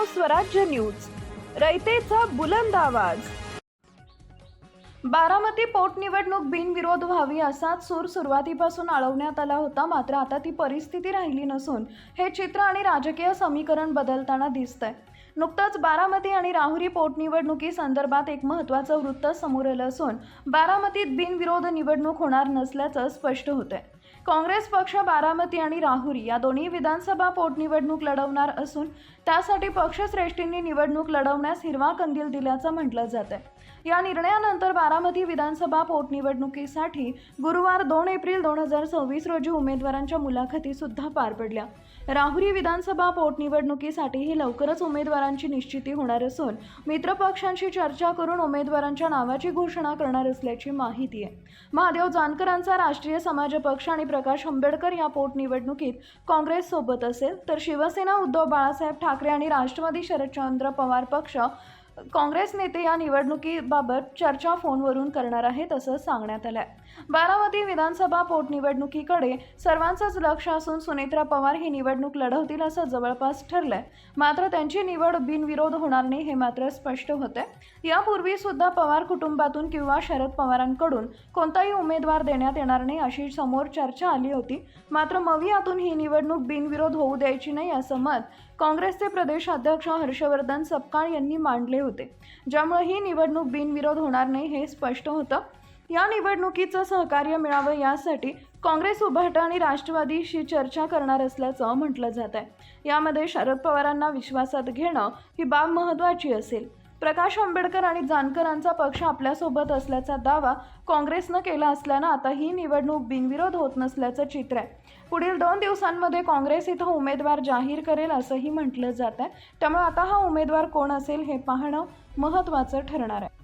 स्वराज्य न्यूज, रयतेचा बुलंद आवाज। बारामती पोटनिवडणूक बिनविरोध व्हावी असाच सूर सुरुवातीपासून आळवण्यात आला होता, मात्र आता ती परिस्थिती राहिली नसून हे चित्र आणि राजकीय समीकरण बदलताना दिसतंय। नुकताच बारामती आणि राहुरी पोटनिवडणुकी संदर्भात एक महत्त्वाचं वृत्त समोर आलं असून बारामतीत बिनविरोध निवडणूक होणार नसल्याचं स्पष्ट होतंय। काँग्रेस पक्ष बारामती आणि राहुरी या दोन्ही विधानसभा पोटनिवडणूक लढवणार असून त्यासाठी पक्षश्रेष्ठींनी निवडणूक लढवण्यास हिरवा कंदील दिल्याचं म्हटलं जातंय। या निर्णयानंतर बारामती विधानसभा पोटनिवडणुकीसाठी गुरुवार 2 एप्रिल 2026 रोजी उमेदवारांच्या मुलाखती सुद्धा पार पडल्या। राहुरी विधानसभा पोटनिवडणुकीसाठीही लवकरच उमेदवारांची निश्चिती होणार असून मित्रपक्षांशी चर्चा करून उमेदवारांच्या नावाची घोषणा करणार असल्याची माहिती आहे। महादेव जानकरांचा राष्ट्रीय समाज पक्ष आणि प्रकाश आंबेडकर या पोटनिवडणुकीत काँग्रेस सोबत असेल, तर शिवसेना उद्धव बाळासाहेब ठाकरे आणि राष्ट्रवादी शरदचंद्र पवार पक्ष काँग्रेस नेते या निवडणुकीबाबत चर्चा फोनवरून करणार आहेत असं सांगण्यात आलंय। बारामती विधानसभा पोटनिवडणुकीकडे सर्वांचंच लक्ष असून सुनेत्रा पवार ही निवडणूक लढवतील असं जवळपास ठरलंय, मात्र त्यांची निवड बिनविरोध होणार नाही हे मात्र स्पष्ट होतंय। यापूर्वी सुद्धा पवार कुटुंबातून किंवा शरद पवारांकडून कोणताही उमेदवार देण्यात येणार नाही अशी समोर चर्चा आली होती, मात्र मवियातून ही निवडणूक बिनविरोध होऊ द्यायची नाही असं मत काँग्रेसचे प्रदेशाध्यक्ष हर्षवर्धन सपकाळ यांनी मांडले होते, ज्यामुळे ही निवडणूक बिनविरोध होणार नाही हे स्पष्ट होतं। या निवडणुकीचं सहकार्य मिळावं यासाठी काँग्रेस उभाटा आणि राष्ट्रवादीशी चर्चा करणार असल्याचं म्हटलं जात आहे। यामध्ये शरद पवारांना विश्वासात घेणं ही बाब महत्त्वाची असेल। प्रकाश आंबेडकर आणि जानकरांचा पक्ष आपल्यासोबत असल्याचा दावा काँग्रेसनं केला असल्यानं आता ही निवडणूक बिनविरोध होत नसल्याचं चित्र आहे। पुढील 2 दिवसांमध्ये काँग्रेस इथं उमेदवार जाहीर करेल असंही म्हटलं जात आहे, त्यामुळे आता हा उमेदवार कोण असेल हे पाहणं महत्त्वाचं ठरणार आहे।